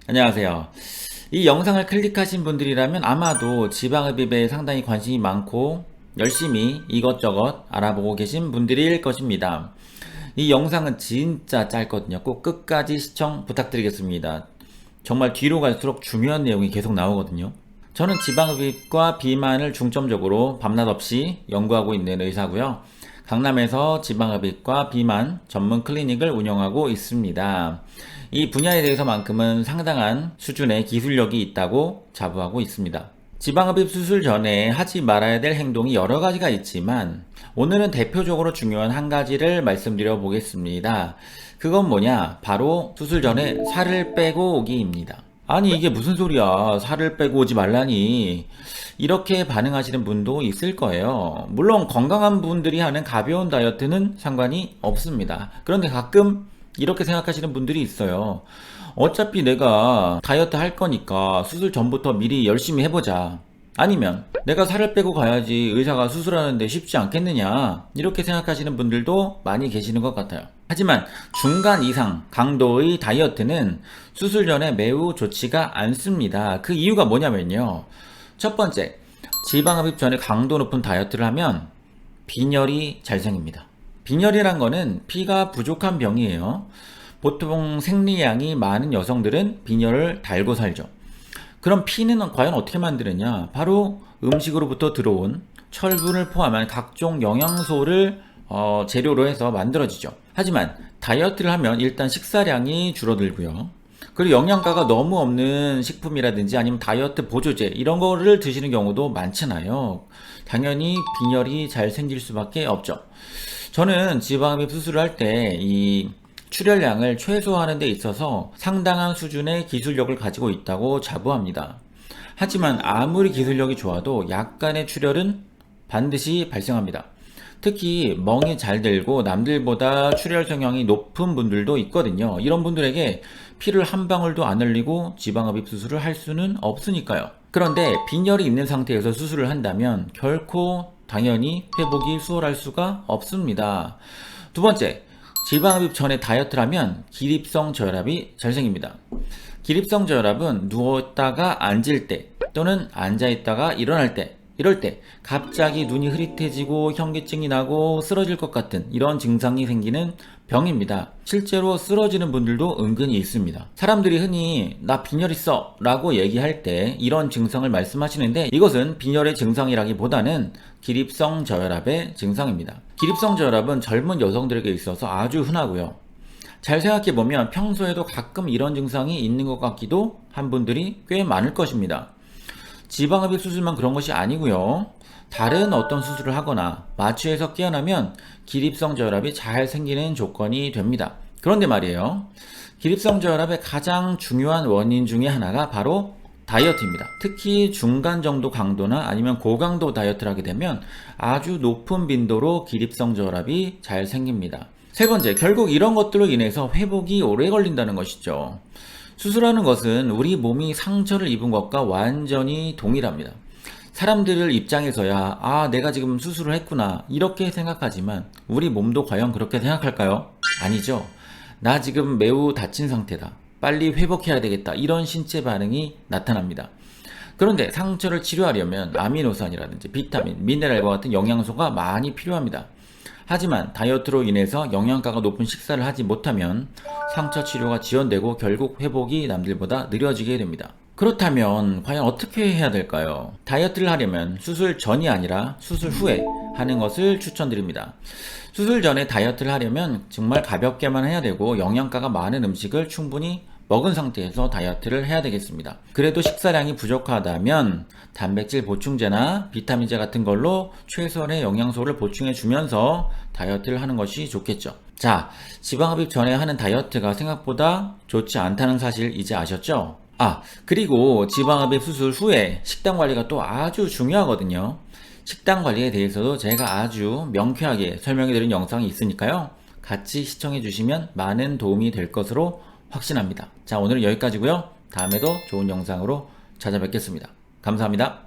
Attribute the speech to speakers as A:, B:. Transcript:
A: 안녕하세요. 이 영상을 클릭하신 분들이라면 아마도 지방흡입에 상당히 관심이 많고 열심히 이것저것 알아보고 계신 분들일 것입니다. 이 영상은 진짜 짧거든요. 꼭 끝까지 시청 부탁드리겠습니다. 정말 뒤로 갈수록 중요한 내용이 계속 나오거든요. 저는 지방흡입과 비만을 중점적으로 밤낮 없이 연구하고 있는 의사고요. 강남에서 지방흡입과 비만 전문 클리닉을 운영하고 있습니다. 이 분야에 대해서만큼은 상당한 수준의 기술력이 있다고 자부하고 있습니다. 지방흡입 수술 전에 하지 말아야 될 행동이 여러 가지가 있지만 오늘은 대표적으로 중요한 한 가지를 말씀드려 보겠습니다. 그건 뭐냐? 바로 수술 전에 살을 빼고 오기입니다. 아니 이게 무슨 소리야? 살을 빼고 오지 말라니. 이렇게 반응하시는 분도 있을 거예요. 물론 건강한 분들이 하는 가벼운 다이어트는 상관이 없습니다. 그런데 가끔 이렇게 생각하시는 분들이 있어요. 어차피 내가 다이어트 할 거니까 수술 전부터 미리 열심히 해보자. 아니면 내가 살을 빼고 가야지 의사가 수술하는데 쉽지 않겠느냐. 이렇게 생각하시는 분들도 많이 계시는 것 같아요. 하지만 중간 이상 강도의 다이어트는 수술 전에 매우 좋지가 않습니다. 그 이유가 뭐냐면요. 첫 번째, 지방흡입 전에 강도 높은 다이어트를 하면 빈혈이 잘 생깁니다. 빈혈이란 거는 피가 부족한 병이에요. 보통 생리량이 많은 여성들은 빈혈을 달고 살죠. 그럼 피는 과연 어떻게 만드느냐? 바로 음식으로부터 들어온 철분을 포함한 각종 영양소를 재료로 해서 만들어지죠. 하지만 다이어트를 하면 일단 식사량이 줄어들고요. 그리고 영양가가 너무 없는 식품이라든지 아니면 다이어트 보조제 이런 거를 드시는 경우도 많잖아요. 당연히 빈혈이 잘 생길 수밖에 없죠. 저는 지방흡입 수술을 할 때 이 출혈량을 최소화하는 데 있어서 상당한 수준의 기술력을 가지고 있다고 자부합니다. 하지만 아무리 기술력이 좋아도 약간의 출혈은 반드시 발생합니다. 특히 멍이 잘 들고 남들보다 출혈 성향이 높은 분들도 있거든요. 이런 분들에게 피를 한 방울도 안 흘리고 지방흡입 수술을 할 수는 없으니까요. 그런데 빈혈이 있는 상태에서 수술을 한다면 결코 당연히 회복이 수월할 수가 없습니다. 두 번째, 지방흡입 전에 다이어트를 하면 기립성 저혈압이 잘 생깁니다. 기립성 저혈압은 누웠다가 앉을 때 또는 앉아있다가 일어날 때 이럴 때 갑자기 눈이 흐릿해지고 현기증이 나고 쓰러질 것 같은 이런 증상이 생기는 병입니다. 실제로 쓰러지는 분들도 은근히 있습니다. 사람들이 흔히 나 빈혈 있어 라고 얘기할 때 이런 증상을 말씀하시는데 이것은 빈혈의 증상이라기보다는 기립성 저혈압의 증상입니다. 기립성 저혈압은 젊은 여성들에게 있어서 아주 흔하고요. 잘 생각해보면 평소에도 가끔 이런 증상이 있는 것 같기도 한 분들이 꽤 많을 것입니다. 지방흡입 수술만 그런 것이 아니고요. 다른 어떤 수술을 하거나 마취해서 깨어나면 기립성 저혈압이 잘 생기는 조건이 됩니다. 그런데 말이에요. 기립성 저혈압의 가장 중요한 원인 중에 하나가 바로 다이어트입니다. 특히 중간 정도 강도나 아니면 고강도 다이어트를 하게 되면 아주 높은 빈도로 기립성 저혈압이 잘 생깁니다. 세 번째, 결국 이런 것들로 인해서 회복이 오래 걸린다는 것이죠. 수술하는 것은 우리 몸이 상처를 입은 것과 완전히 동일합니다. 사람들 입장에서야 내가 지금 수술을 했구나 이렇게 생각하지만 우리 몸도 과연 그렇게 생각할까요? 아니죠. 나 지금 매우 다친 상태다. 빨리 회복해야 되겠다. 이런 신체 반응이 나타납니다. 그런데 상처를 치료하려면 아미노산이라든지 비타민, 미네랄과 같은 영양소가 많이 필요합니다. 하지만 다이어트로 인해서 영양가가 높은 식사를 하지 못하면 상처 치료가 지연되고 결국 회복이 남들보다 느려지게 됩니다. 그렇다면 과연 어떻게 해야 될까요? 다이어트를 하려면 수술 전이 아니라 수술 후에 하는 것을 추천드립니다. 수술 전에 다이어트를 하려면 정말 가볍게만 해야 되고 영양가가 많은 음식을 충분히 먹은 상태에서 다이어트를 해야 되겠습니다. 그래도 식사량이 부족하다면 단백질 보충제나 비타민제 같은 걸로 최소한의 영양소를 보충해 주면서 다이어트를 하는 것이 좋겠죠. 자, 지방흡입 전에 하는 다이어트가 생각보다 좋지 않다는 사실 이제 아셨죠? 그리고 지방흡입 수술 후에 식단 관리가 또 아주 중요하거든요. 식단 관리에 대해서도 제가 아주 명쾌하게 설명해 드린 영상이 있으니까요. 같이 시청해 주시면 많은 도움이 될 것으로 확신합니다. 자, 오늘은 여기까지고요. 다음에도 좋은 영상으로 찾아뵙겠습니다. 감사합니다.